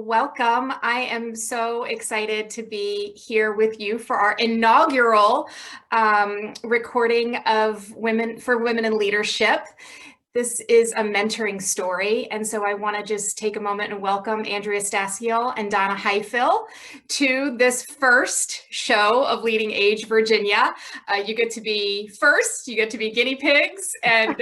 welcome. I am so excited to be here with you for our inaugural recording of Women in Leadership. This is a mentoring story, and so I want to just take a moment and welcome Andrea Staskiel and Donna Highfill to this first show of LeadingAge Virginia. You get to be first, you get to be guinea pigs, and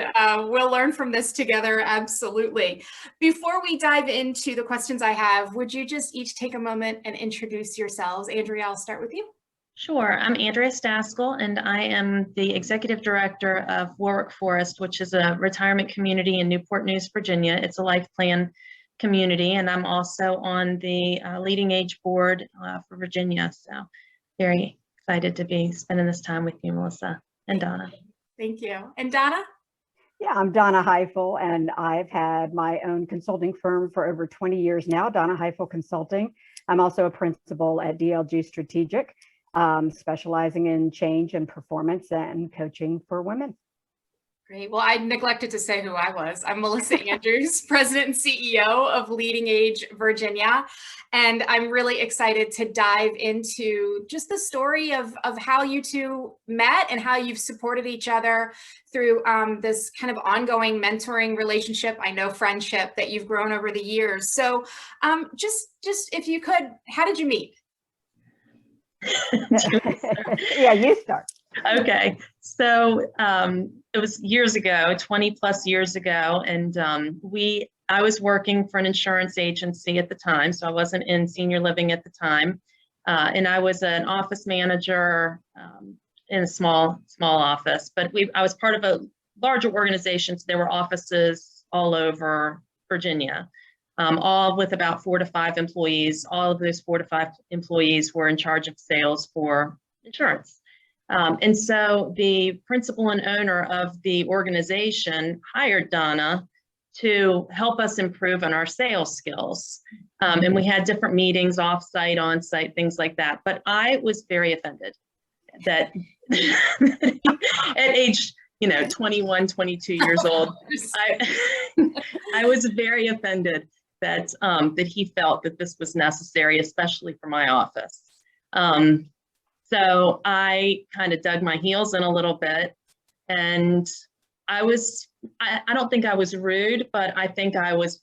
we'll learn from this together, absolutely. Before we dive into the questions I have, would you just each take a moment and introduce yourselves? Andrea, I'll start with you. Sure. I'm Andrea Staskiel, and I am the Executive Director of Warwick Forest, which is a retirement community in Newport News, Virginia. It's a life plan community, and I'm also on the LeadingAge board for Virginia. So very excited to be spending this time with you, Melissa and Donna. Thank you. And Donna? Yeah, I'm Donna Highfill, and I've had my own consulting firm for over 20 years now, Donna Highfill Consulting. I'm also a principal at DLG Strategic, specializing in change and performance and coaching for women. Great. Well, I neglected to say who I was. I'm Melissa Andrews, President and CEO of LeadingAge Virginia. And I'm really excited to dive into just the story of how you two met and how you've supported each other through this kind of ongoing mentoring relationship, I know friendship that you've grown over the years. So just if you could, how did you meet? Yeah, you start. Okay, so it was years ago, 20 plus years ago, and I was working for an insurance agency at the time, so I wasn't in senior living at the time, and I was an office manager in a small office, but I was part of a larger organization, so there were offices all over Virginia. All with about 4 to 5 employees. All of those 4 to 5 employees were in charge of sales for insurance. And so the principal and owner of the organization hired Donna to help us improve on our sales skills. And we had different meetings, off-site, on-site, things like that. But I was very offended that at age 21, 22 years old, I was very offended that he felt that this was necessary, especially for my office. So I kind of dug my heels in a little bit, and I don't think I was rude, but I think I was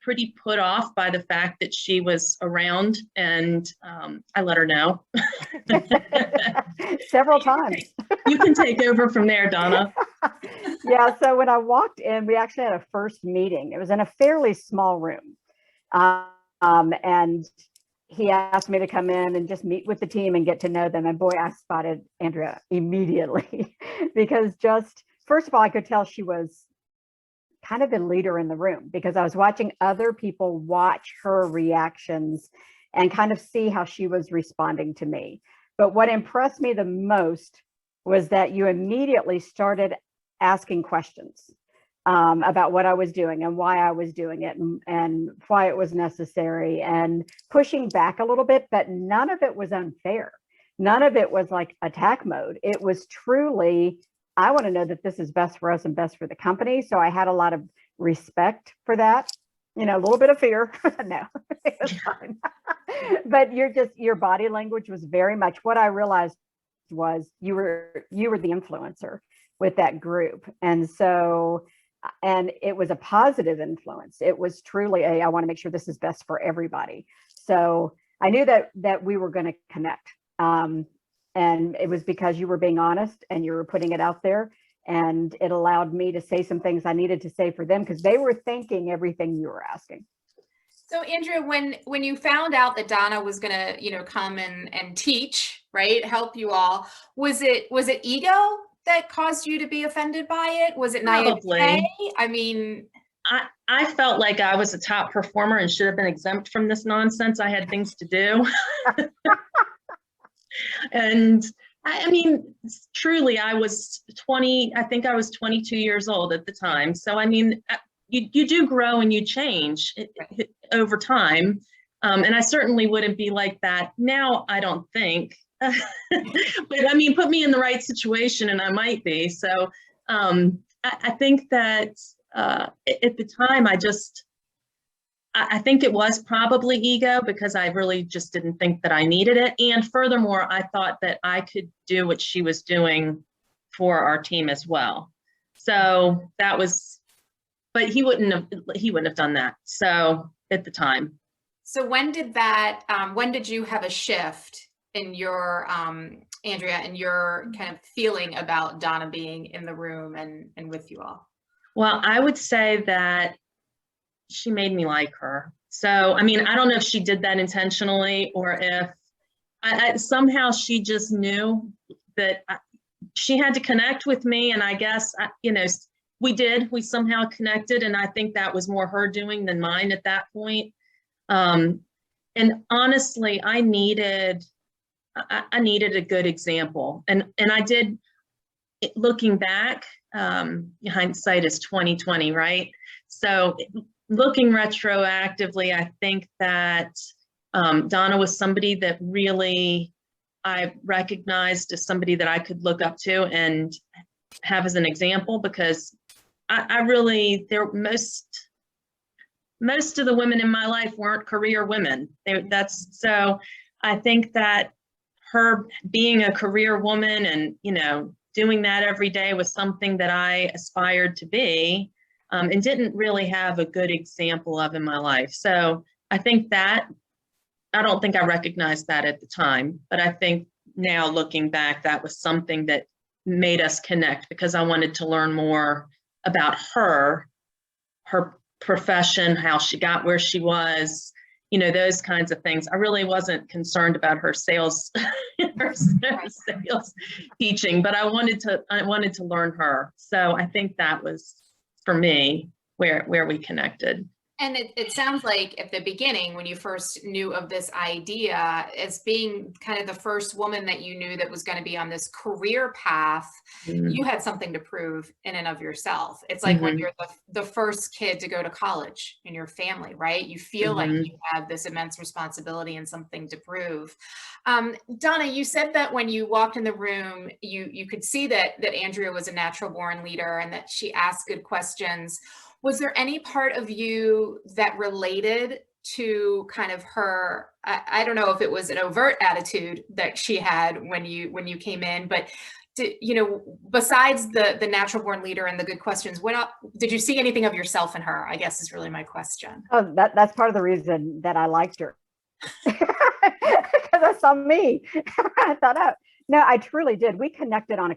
pretty put off by the fact that she was around, and I let her know. Several times. You can take over from there, Donna. Yeah, so when I walked in, we actually had a first meeting. It was in a fairly small room. And he asked me to come in and just meet with the team and get to know them. And boy, I spotted Andrea immediately because first of all, I could tell she was kind of the leader in the room because I was watching other people watch her reactions and kind of see how she was responding to me. But what impressed me the most was that you immediately started asking questions about what I was doing and why I was doing it and why it was necessary and pushing back a little bit, but none of it was unfair. None of it was like attack mode. It was truly, I want to know that this is best for us and best for the company. So I had a lot of respect for that, a little bit of fear. No, it was fine. But your body language was very much what I realized was you were the influencer with that group. And it was a positive influence. It was truly I want to make sure this is best for everybody. So I knew that we were going to connect. And it was because you were being honest and you were putting it out there, and it allowed me to say some things I needed to say for them because they were thinking everything you were asking. So Andrea, when you found out that Donna was going to, come and teach, right, help you all, was it ego that caused you to be offended by it? Was it naivete? I mean, I felt like I was a top performer and should have been exempt from this nonsense. I had things to do. And I mean, truly, I was 20, I think I was 22 years old at the time. So, I mean, you do grow and you change over time. And I certainly wouldn't be like that now, I don't think. But I mean, put me in the right situation and I might be. So I think that at the time, I think it was probably ego, because I really just didn't think that I needed it. And furthermore, I thought that I could do what she was doing for our team as well. So that was, but he wouldn't have done that. So at the time. So when did you have a shift in your, Andrea, and your kind of feeling about Donna being in the room and with you all? Well, I would say that she made me like her. So, I mean, I don't know if she did that intentionally, or if somehow she just knew that she had to connect with me. And I guess, we somehow connected. And I think that was more her doing than mine at that point. And honestly, I needed a good example. And I did, looking back, hindsight is 2020, right? So looking retroactively, I think that Donna was somebody that really I recognized as somebody that I could look up to and have as an example, because most of the women in my life weren't career women. So I think that her being a career woman and, doing that every day was something that I aspired to be, and didn't really have a good example of in my life. So I think that, I don't think I recognized that at the time, but I think now looking back, that was something that made us connect, because I wanted to learn more about her profession, how she got where she was, those kinds of things. I really wasn't concerned about her sales, sales teaching, but I wanted to learn her. So I think that was, for me, where we connected. And it sounds like at the beginning, when you first knew of this idea, as being kind of the first woman that you knew that was going to be on this career path, you had something to prove in and of yourself. It's like when you're the first kid to go to college in your family, right? You feel like you have this immense responsibility and something to prove. Donna, you said that when you walked in the room, you could see that Andrea was a natural born leader and that she asked good questions. Was there any part of you that related to kind of her, I don't know if it was an overt attitude that she had when you came in, but besides the natural born leader and the good questions, did you see anything of yourself in her, I guess is really my question. Oh, that's part of the reason that I liked her. Because I saw me. I thought, oh, no, I truly did. We connected on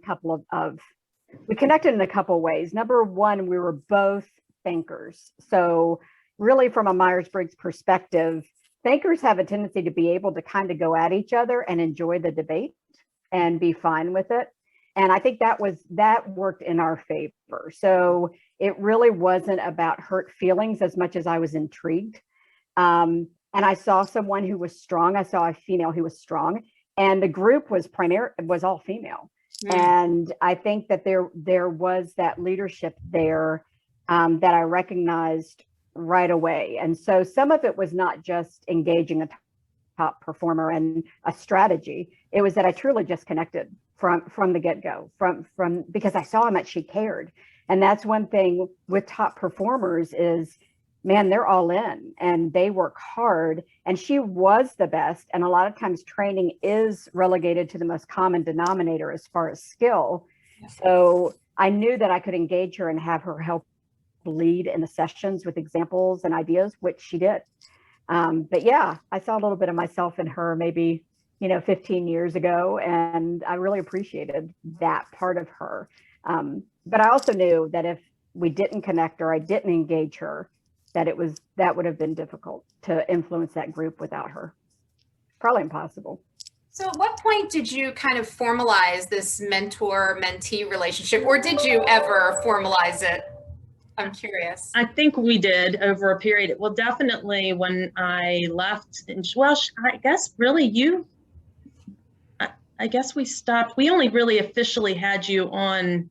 we connected in a couple of ways. Number one, we were both thinkers. So really, from a Myers-Briggs perspective, thinkers have a tendency to be able to kind of go at each other and enjoy the debate and be fine with it. And I think that worked in our favor. So it really wasn't about hurt feelings as much as I was intrigued. And I saw someone who was strong. I saw a female who was strong, and the group was all female. And I think that there was that leadership there that I recognized right away. And so some of it was not just engaging a top performer and a strategy. It was that I truly just connected from the get-go, because I saw how much she cared. And that's one thing with top performers is, man, they're all in and they work hard. And she was the best. And a lot of times training is relegated to the most common denominator as far as skill. So I knew that I could engage her and have her help lead in the sessions with examples and ideas, which she did. But yeah, I saw a little bit of myself in her maybe, 15 years ago, and I really appreciated that part of her. But I also knew that if we didn't connect or I didn't engage her, that would have been difficult to influence that group without her. Probably impossible. So at what point did you kind of formalize this mentor-mentee relationship, or did you ever formalize it? I'm curious. I think we did over a period. Well, definitely when I left, I guess really I guess we stopped. We only really officially had you on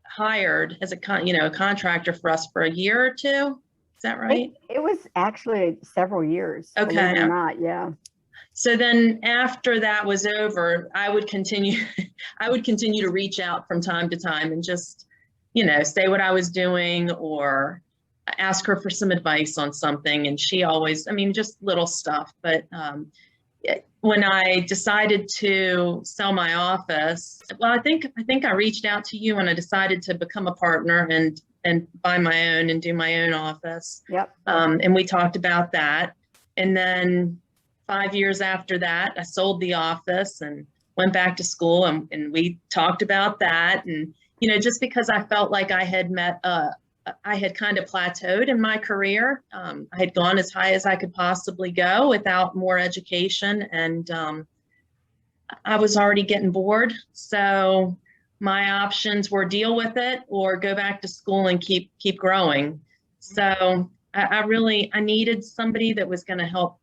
hired as a contractor for us for a year or two. Is that right? It was actually several years. Okay. Believe it or not, yeah. So then after that was over, I would continue to reach out from time to time and just, say what I was doing, or ask her for some advice on something, and she always, I mean, just little stuff. But when I decided to sell my office, well, I think I reached out to you when I decided to become a partner and buy my own and do my own office. Yep. And we talked about that. And then 5 years after that, I sold the office and went back to school, and we talked about that. And, you know, just because I felt like I had I had kind of plateaued in my career. I had gone as high as I could possibly go without more education, and I was already getting bored. So my options were deal with it or go back to school and keep growing. So I needed somebody that was going to help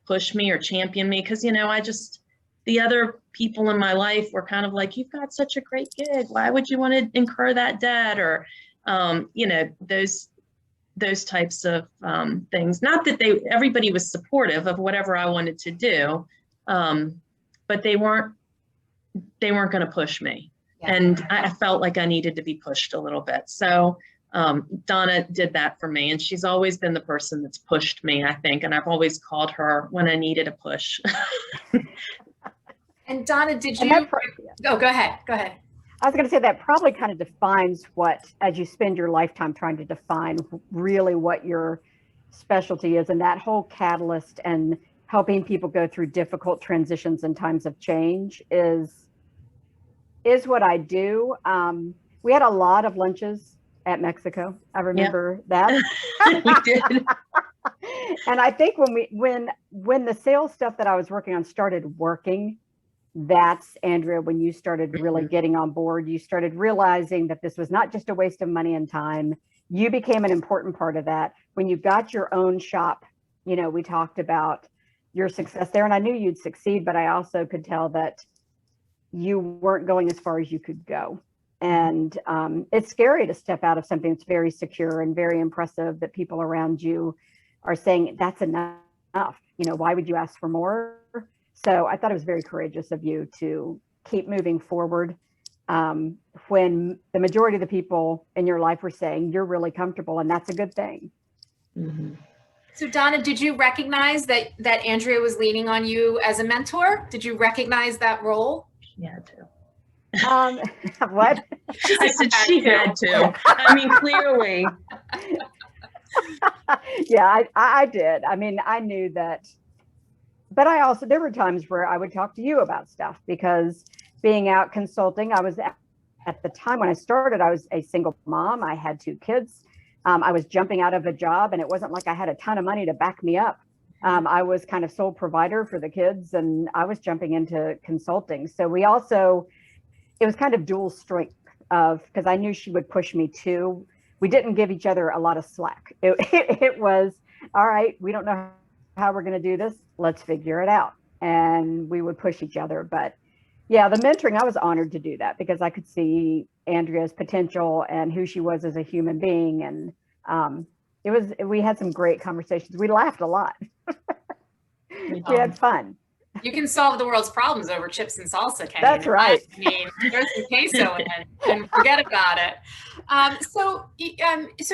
push me or champion me, because, you know, the other people in my life were kind of like, you've got such a great gig, why would you want to incur that debt? Or you know, those types of things. Not that everybody was supportive of whatever I wanted to do, but they weren't going to push me. Yeah. And I felt like I needed to be pushed a little bit. So Donna did that for me, and she's always been the person that's pushed me, I think. And I've always called her when I needed a push. And Donna, did you? Oh, go ahead. Go ahead. I was going to say that probably kind of defines what, as you spend your lifetime trying to define really what your specialty is, and that whole catalyst and helping people go through difficult transitions and times of change is what I do. We had a lot of lunches at Mexico. I remember that. We did. And I think when the sales stuff that I was working on started working, that's, Andrea, when you started really getting on board, you started realizing that this was not just a waste of money and time. You became an important part of that. When you got your own shop, you know, we talked about your success there, and I knew you'd succeed, but I also could tell that you weren't going as far as you could go. And it's scary to step out of something that's very secure and very impressive, that people around you are saying, that's enough. You know, why would you ask for more? So I thought it was very courageous of you to keep moving forward when the majority of the people in your life were saying you're really comfortable, and that's a good thing. Mm-hmm. So Donna, did you recognize that Andrea was leaning on you as a mentor? Did you recognize that role? She had to. What? I said she had to. I mean, clearly. Yeah, I did. I mean, I knew that. But there were times where I would talk to you about stuff, because being out consulting, I was at the time when I started, I was a single mom. I had 2 kids. I was jumping out of a job, and it wasn't like I had a ton of money to back me up. I was kind of sole provider for the kids, and I was jumping into consulting. So it was kind of dual strength because I knew she would push me too. We didn't give each other a lot of slack. It was, all right, we don't know how we're going to do this. Let's figure it out. And we would push each other. But yeah, the mentoring, I was honored to do that, because I could see Andrea's potential and who she was as a human being. And we had some great conversations. We laughed a lot. We had fun. You can solve the world's problems over chips and salsa, can you? That's right. I mean, there's some queso in it, and forget about it. So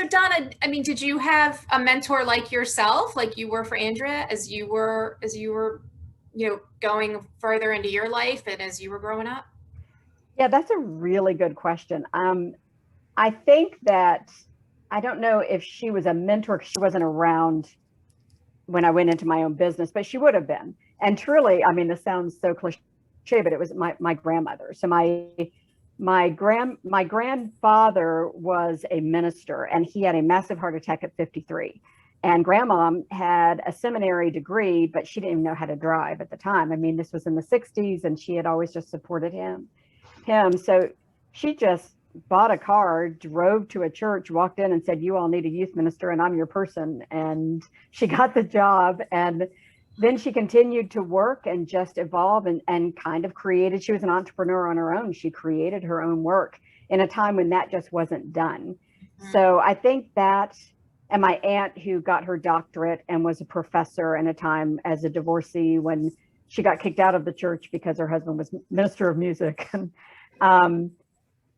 Donna, I mean, did you have a mentor like yourself, like you were for Andrea, as you were, you know, going further into your life and as you were growing up? Yeah, that's a really good question. I think that, I don't know if she was a mentor, because she wasn't around when I went into my own business, but she would have been. And truly, I mean, this sounds so cliche, but it was my grandmother. So my grandfather was a minister, and he had a massive heart attack at 53. And grandma had a seminary degree, but she didn't even know how to drive at the time. I mean, this was in the 60s, and she had always just supported him. So she just bought a car, drove to a church, walked in and said, you all need a youth minister, and I'm your person. And she got the job. And then she continued to work and just evolve and kind of created. She was an entrepreneur on her own. She created her own work in a time when that just wasn't done. Mm-hmm. So I think that, and my aunt, who got her doctorate and was a professor in a time as a divorcee when she got kicked out of the church because her husband was minister of music.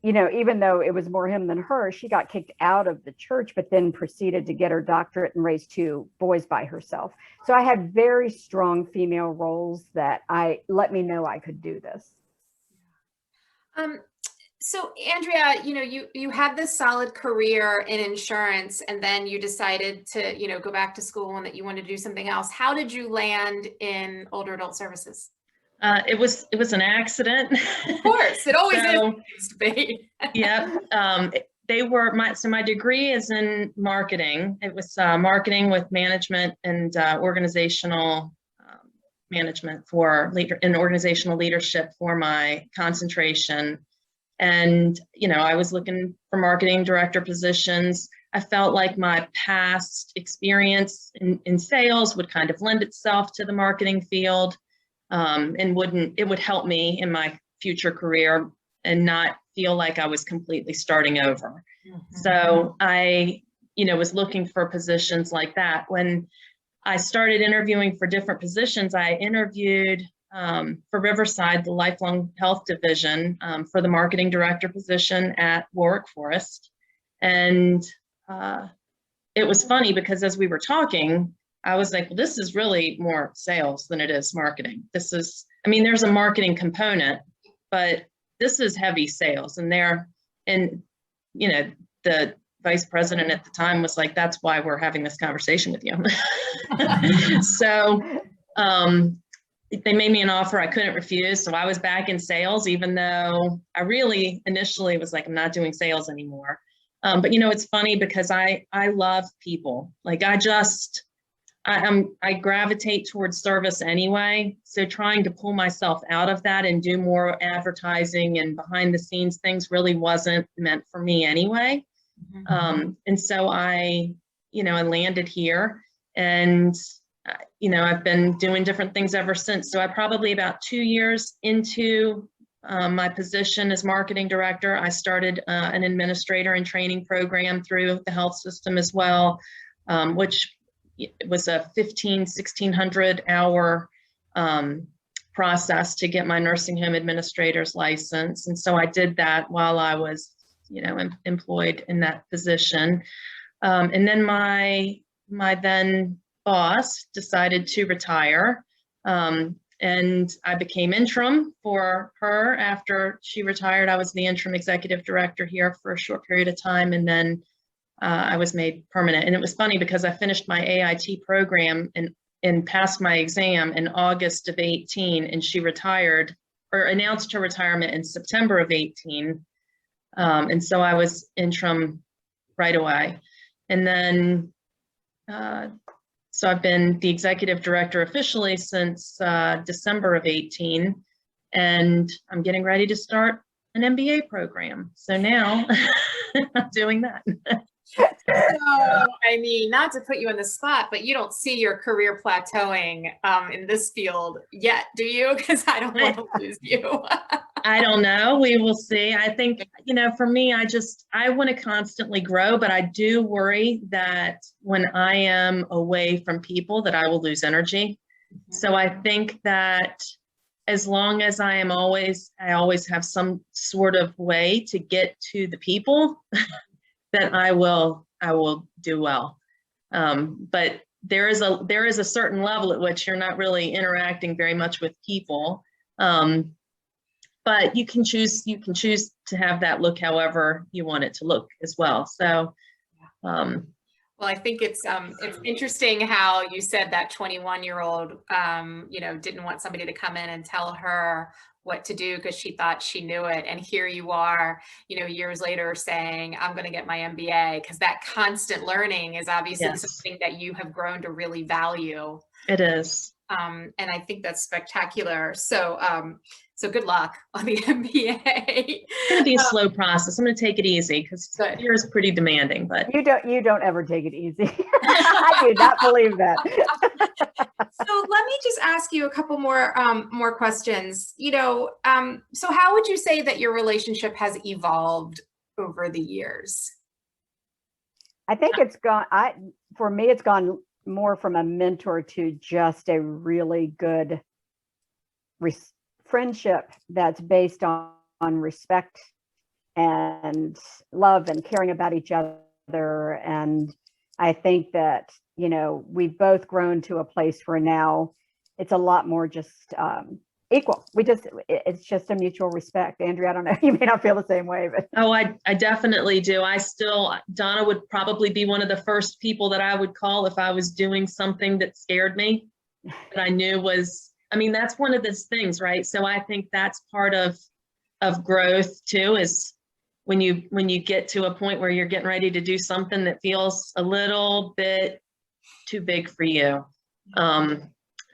even though it was more him than her, she got kicked out of the church, but then proceeded to get her doctorate and raise 2 boys by herself. So I had very strong female roles that let me know I could do this. So Andrea, you had this solid career in insurance, and then you decided to, go back to school and that you wanted to do something else. How did you land in older adult services? It was an accident. Of course, it always is to be. Yeah. My degree is in marketing. It was marketing with management and organizational management in organizational leadership for my concentration. And, I was looking for marketing director positions. I felt like my past experience in sales would kind of lend itself to the marketing field. And it would help me in my future career and not feel like I was completely starting over. Mm-hmm. So I, was looking for positions like that. When I started interviewing for different positions, I interviewed for Riverside, the Lifelong Health Division, for the marketing director position at Warwick Forest. And it was funny because as we were talking, I was like, well, this is really more sales than it is marketing. There's a marketing component, but this is heavy sales. And the vice president at the time was like, that's why we're having this conversation with you. So they made me an offer I couldn't refuse. So I was back in sales, even though I really initially was like, I'm not doing sales anymore. But it's funny because I love people. Like I gravitate towards service anyway. So trying to pull myself out of that and do more advertising and behind the scenes things really wasn't meant for me anyway. Mm-hmm. And so I landed here, and I've been doing different things ever since. So I probably about 2 years into my position as marketing director, I started an administrator and training program through the health system as well, which was a 1,600 hour process to get my nursing home administrator's license. And so I did that while I was, employed in that position. And then my then boss decided to retire. And I became interim for her after she retired. I was the interim executive director here for a short period of time. And then I was made permanent. And it was funny because I finished my AIT program and passed my exam in August of 18, and she retired or announced her retirement in September of 18. And so I was interim right away. And then, so I've been the executive director officially since December of 18, and I'm getting ready to start an MBA program. So now I'm doing that. So, not to put you on the spot, but you don't see your career plateauing in this field yet, do you? Because I don't want to lose you. I don't know. We will see. I think, for me, I want to constantly grow, but I do worry that when I am away from people that I will lose energy. Mm-hmm. So I think that as long as I always have some sort of way to get to the people, that I will do well. But there is a certain level at which you're not really interacting very much with people. But you can choose to have that look however you want it to look as well. So, well, I think it's interesting how you said that 21-year-old, didn't want somebody to come in and tell her what to do because she thought she knew it. And here you are, years later saying, I'm going to get my MBA, because that constant learning is obviously something that you have grown to really value. It is. And I think that's spectacular. So good luck on the MBA. It's going to be a slow process. I'm going to take it easy because here is pretty demanding. But you don't ever take it easy. I do not believe that. So let me just ask you a couple more questions. So how would you say that your relationship has evolved over the years? I think for me, it's gone more from a mentor to just a really good friendship that's based on respect and love and caring about each other. And I think that, you know, we've both grown to a place where now it's a lot more just equal. It's just a mutual respect. Andrea, I don't know, you may not feel the same way, but. Oh, I definitely do. Donna would probably be one of the first people that I would call if I was doing something that scared me, that I knew was, I mean, that's one of those things, right? So I think that's part of growth too, is when you get to a point where you're getting ready to do something that feels a little bit too big for you.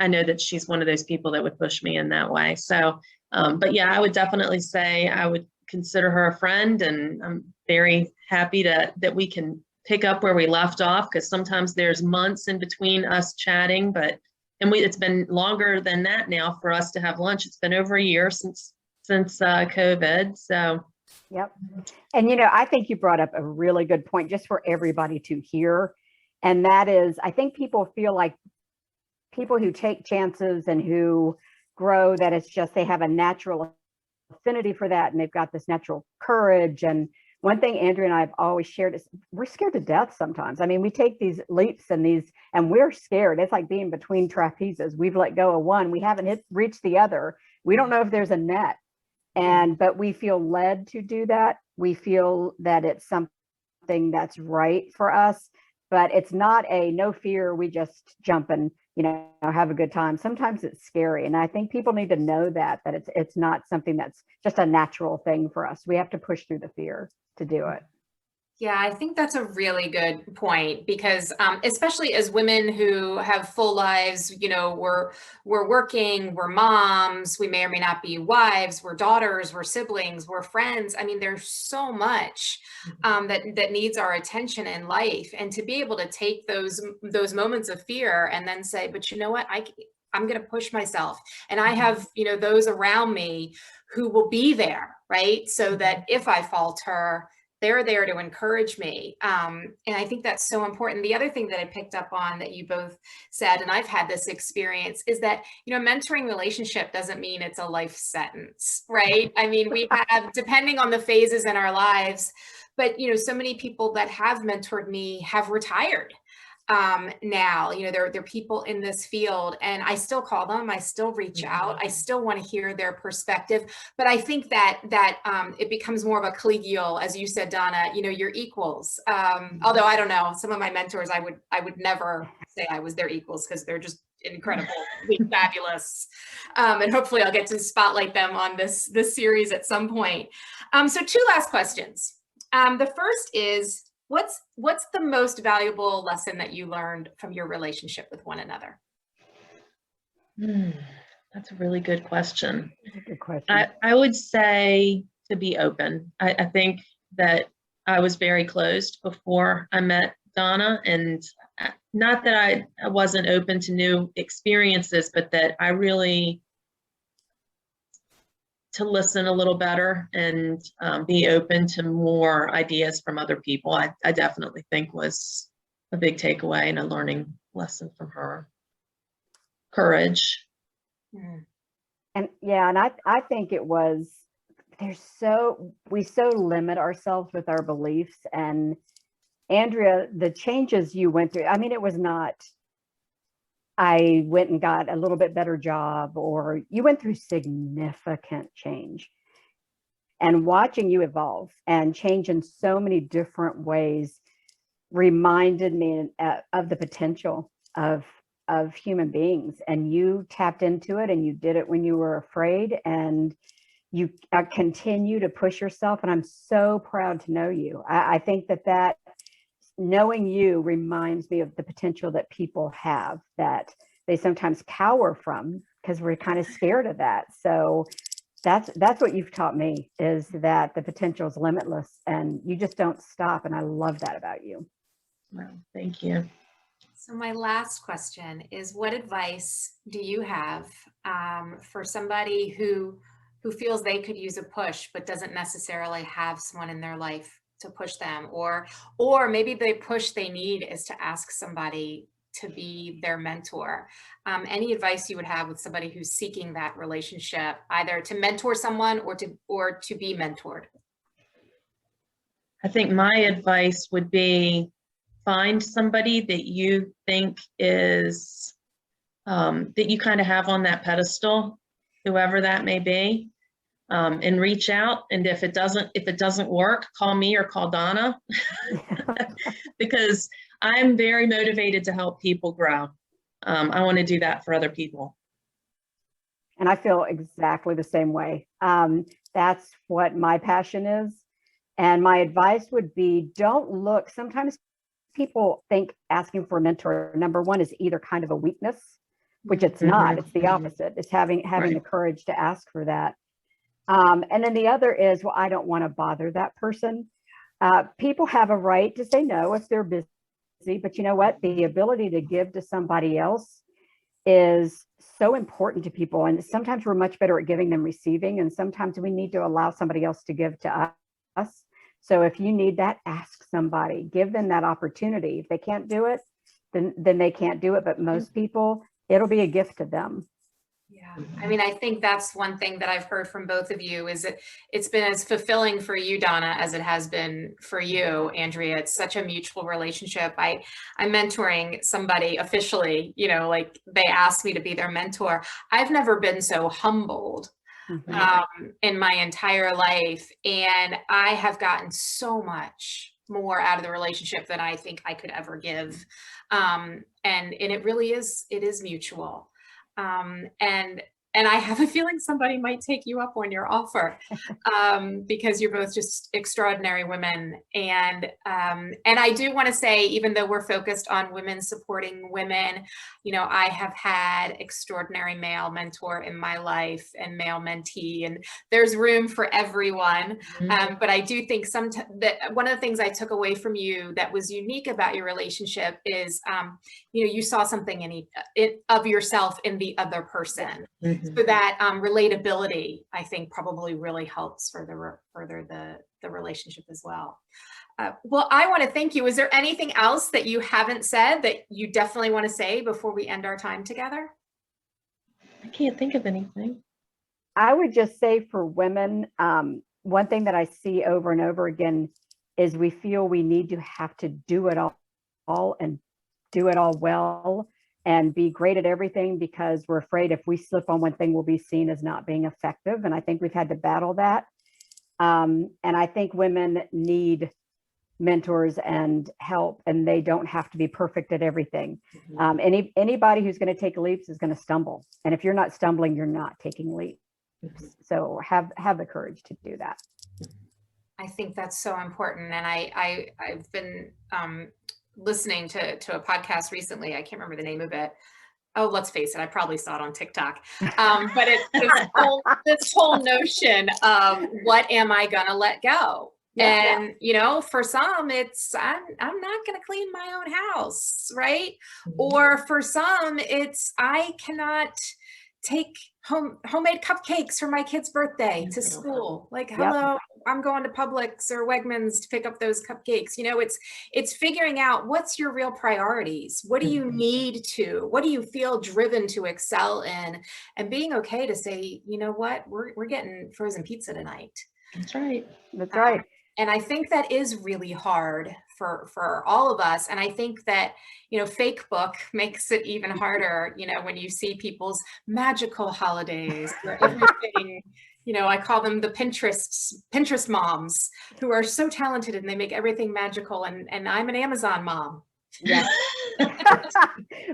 I know that she's one of those people that would push me in that way. So, but yeah, I would definitely say I would consider her a friend, and I'm very happy that we can pick up where we left off, because sometimes there's months in between us chatting, it's been longer than that now for us to have lunch. It's been over a year since COVID. So. Yep. And, you know, I think you brought up a really good point just for everybody to hear. And that is, I think people feel like people who take chances and who grow, that it's just, they have a natural affinity for that. And they've got this natural courage. And one thing Andrea and I have always shared is we're scared to death sometimes. I mean, we take these leaps and we're scared. It's like being between trapezes. We've let go of one. We haven't reached the other. We don't know if there's a net. But we feel led to do that. We feel that it's something that's right for us, but it's not a no fear, we just jump and, you know, have a good time. Sometimes it's scary. And I think people need to know that it's not something that's just a natural thing for us. We have to push through the fear to do it. Yeah, I think that's a really good point, because especially as women who have full lives, you know, we're working, we're moms, we may or may not be wives, we're daughters, we're siblings, we're friends. I mean, there's so much that needs our attention in life, and to be able to take those moments of fear and then say, but you know what, I'm going to push myself, and I have, you know, those around me who will be there, right? So that if I falter, they're there to encourage me. And I think that's so important. The other thing that I picked up on that you both said, and I've had this experience, is that, you know, mentoring relationship doesn't mean it's a life sentence, right? I mean, we have, depending on the phases in our lives, but, you know, so many people that have mentored me have retired. Now, you know, they're people in this field, and I still call them, I still reach out, I still want to hear their perspective. But I think that it becomes more of a collegial, as you said, Donna, you know, you're equals. Although I don't know, some of my mentors, I would never say I was their equals, because they're just incredible, fabulous. And hopefully I'll get to spotlight them on this series at some point. So 2 last questions. The first is, what's the most valuable lesson that you learned from your relationship with one another? That's a really good question. That's a good question. I would say to be open. I think that I was very closed before I met Donna, and not that I wasn't open to new experiences, but that I really to listen a little better and be open to more ideas from other people. I definitely think was a big takeaway and a learning lesson from her. Courage. And yeah, and I think it was, we so limit ourselves with our beliefs. And Andrea, the changes you went through, I mean, it was not, I went and got a little bit better job, or you went through significant change. And watching you evolve and change in so many different ways reminded me of the potential of human beings. And you tapped into it, and you did it when you were afraid, and you continue to push yourself. And I'm so proud to know you. I think that knowing you reminds me of the potential that people have that they sometimes cower from, because we're kind of scared of that. So that's what you've taught me, is that the potential is limitless, and you just don't stop. And I love that about you. Well, thank you. So my last question is, what advice do you have for somebody who feels they could use a push, but doesn't necessarily have someone in their life to push them, or maybe the push they need is to ask somebody to be their mentor? Any advice you would have with somebody who's seeking that relationship, either to mentor someone or to be mentored? I think my advice would be find somebody that you think is, that you kind of have on that pedestal, whoever that may be, and reach out. And if it doesn't work, call me or call Donna, because I'm very motivated to help people grow. I want to do that for other people. And I feel exactly the same way. That's what my passion is. And my advice would be, don't look. Sometimes people think asking for a mentor, number one, is either kind of a weakness, which it's not. It's the opposite. It's having Right. the courage to ask for that. And then the other is, well, I don't want to bother that person. People have a right to say no if they're busy, but you know what? The ability to give to somebody else is so important to people. And sometimes we're much better at giving than receiving. And sometimes we need to allow somebody else to give to us. So if you need that, ask somebody, give them that opportunity. If they can't do it, then they can't do it. But most people, it'll be a gift to them. Yeah, I mean, I think that's one thing that I've heard from both of you is that it's been as fulfilling for you, Donna, as it has been for you, Andrea. It's such a mutual relationship. I'm mentoring somebody officially, you know, like they asked me to be their mentor. I've never been so humbled in my entire life. And I have gotten so much more out of the relationship than I think I could ever give. And it really is, it is mutual. And I have a feeling somebody might take you up on your offer because you're both just extraordinary women. And I do want to say, even though we're focused on women supporting women, you know, I have had extraordinary male mentor in my life and male mentee, and there's room for everyone. But I do think that one of the things I took away from you that was unique about your relationship is, you know, you saw something of yourself in the other person. So that relatability, I think, probably really helps further the relationship as well. Well, I want to thank you. Is there anything else that you haven't said that you definitely want to say before we end our time together? I can't think of anything. I would just say for women, one thing that I see over and over again is we feel we need to have to do it all and do it all well and be great at everything because we're afraid if we slip on one thing, we'll be seen as not being effective. And I think we've had to battle that. And I think women need mentors and help, and they don't have to be perfect at everything. Anybody who's going to take leaps is going to stumble. And if you're not stumbling, you're not taking leaps. So have the courage to do that. I think that's so important. And I've been listening to a podcast recently. I can't remember the name of it. Oh, let's face it, I probably saw it on TikTok. But it's this whole notion of what am I gonna let go? And you know, for some, it's I'm not gonna clean my own house, right? Or for some, it's I cannot take homemade cupcakes for my kid's birthday to school. Like, hello, I'm going to Publix or Wegmans to pick up those cupcakes. You know, it's figuring out what's your real priorities. What do you need to? What do you feel driven to excel in? And being okay to say, you know what, we're getting frozen pizza tonight. That's right. That's right. And I think that is really hard for all of us. And I think that, you know, Facebook makes it even harder, you know, when you see people's magical holidays where everything, you know, I call them the Pinterest moms who are so talented and they make everything magical. And I'm an Amazon mom. Yeah. There's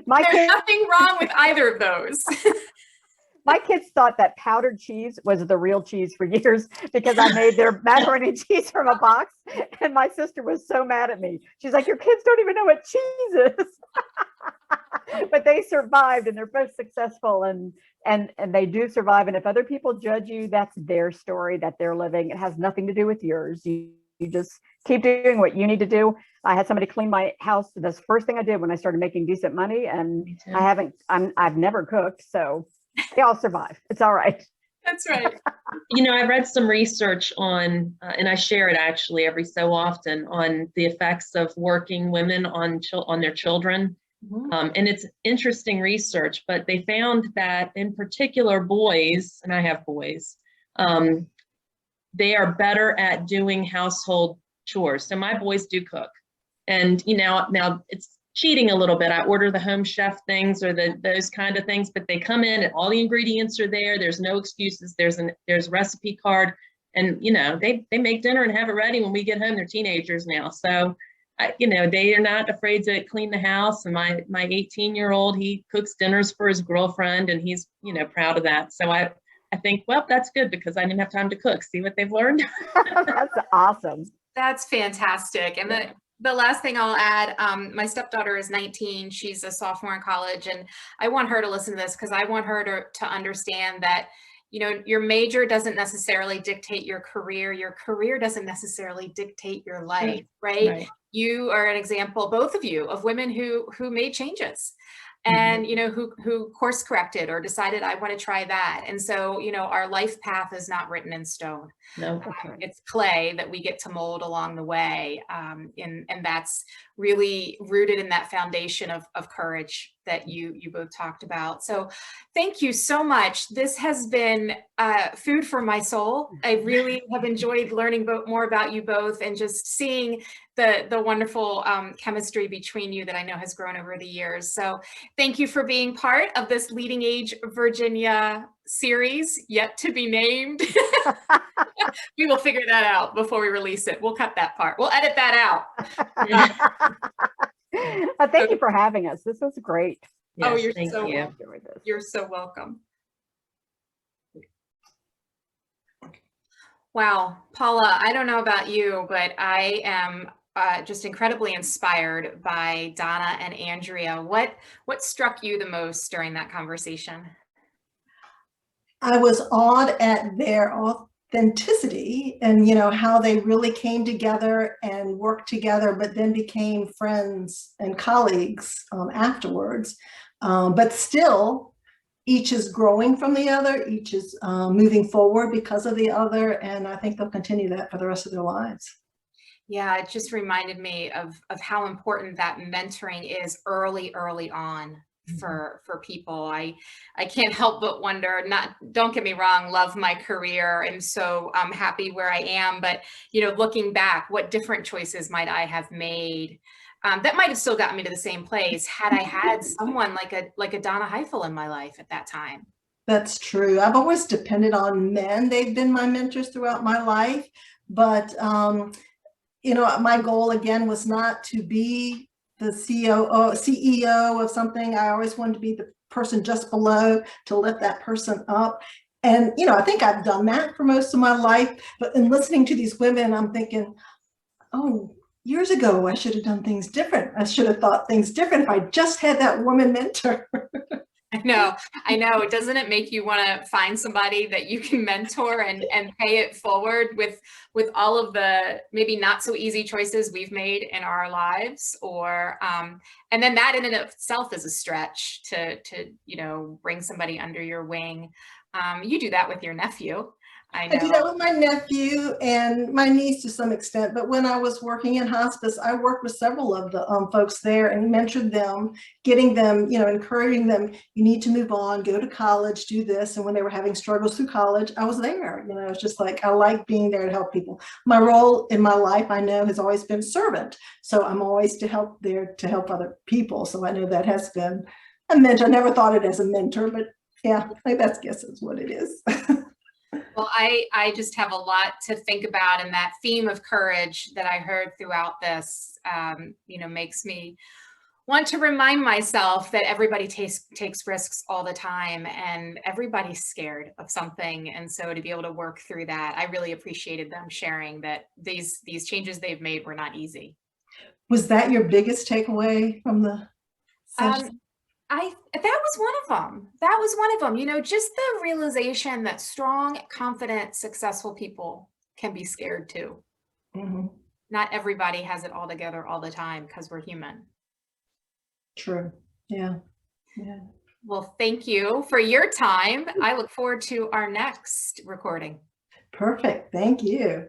nothing wrong with either of those. My kids thought that powdered cheese was the real cheese for years because I made their macaroni and cheese from a box. And my sister was so mad at me. She's like, your kids don't even know what cheese is. But they survived and they're both successful and they do survive. And if other people judge you, that's their story that they're living. It has nothing to do with yours. You just keep doing what you need to do. I had somebody clean my house. That's the first thing I did when I started making decent money. And I've never cooked. So they all survive. It's all right. That's right. You know, I read some research on, and I share it actually every so often, on the effects of working women on their children. And it's interesting research, but they found that in particular boys, and I have boys, they are better at doing household chores. So my boys do cook. And, now it's cheating a little bit. I order the home chef things or those kind of things, but they come in and all the ingredients are there. There's no excuses. There's a recipe card, and, they make dinner and have it ready when we get home. They're teenagers now. So, they are not afraid to clean the house. And my 18-year-old, he cooks dinners for his girlfriend, and he's, proud of that. So I think, well, that's good because I didn't have time to cook. See what they've learned? That's awesome. That's fantastic. And the last thing I'll add, my stepdaughter is 19. She's a sophomore in college, and I want her to listen to this because I want her to understand that, your major doesn't necessarily dictate your career. Your career doesn't necessarily dictate your life, right? You are an example, both of you, of women who made changes. And, who course corrected or decided I want to try that. And so, our life path is not written in stone. No, it's clay that we get to mold along the way. And that's really rooted in that foundation of courage that you both talked about. So thank you so much. This has been food for my soul. I really have enjoyed learning more about you both and just seeing the wonderful chemistry between you that I know has grown over the years. So thank you for being part of this LeadingAge Virginia series, yet to be named. We will figure that out before we release it. We'll cut that part. We'll edit that out. Thank you for having us. This was great. Yes, oh, you're thank so you. welcome. You're so welcome. Wow, Paula, I don't know about you, but I am just incredibly inspired by Donna and Andrea. What struck you the most during that conversation? I was awed at their authenticity and, how they really came together and worked together, but then became friends and colleagues afterwards. But still, each is growing from the other, each is moving forward because of the other. And I think they'll continue that for the rest of their lives. Yeah, it just reminded me of how important that mentoring is early on for people. I can't help but wonder, don't get me wrong, love my career and so I'm happy where I am, but looking back, what different choices might I have made that might have still gotten me to the same place had I had someone like a Donna Highfill in my life at that time. That's true. I've always depended on men. They've been my mentors throughout my life, but my goal again was not to be the CEO of something. I always wanted to be the person just below to lift that person up. And, I think I've done that for most of my life, but in listening to these women, I'm thinking, oh, years ago, I should have done things different. I should have thought things different if I just had that woman mentor. I know. Doesn't it make you want to find somebody that you can mentor and pay it forward with all of the maybe not so easy choices we've made in our lives, or and then that in and of itself is a stretch to bring somebody under your wing. You do that with your nephew. I know. I do that with my nephew and my niece to some extent, but when I was working in hospice, I worked with several of the folks there and mentored them, getting them, encouraging them, you need to move on, go to college, do this. And when they were having struggles through college, I was there. It's just like, I like being there to help people. My role in my life, I know, has always been servant. So I'm always there to help other people. So I know that has been a mentor. I never thought it as a mentor, but yeah, I guess is what it is. Well, I just have a lot to think about, and that theme of courage that I heard throughout this, makes me want to remind myself that everybody takes risks all the time, and everybody's scared of something. And so to be able to work through that, I really appreciated them sharing that these changes they've made were not easy. Was that your biggest takeaway from the session? That was one of them. That was one of them. Just the realization that strong, confident, successful people can be scared too. Mm-hmm. Not everybody has it all together all the time because we're human. True. Yeah. Well, thank you for your time. I look forward to our next recording. Perfect. Thank you.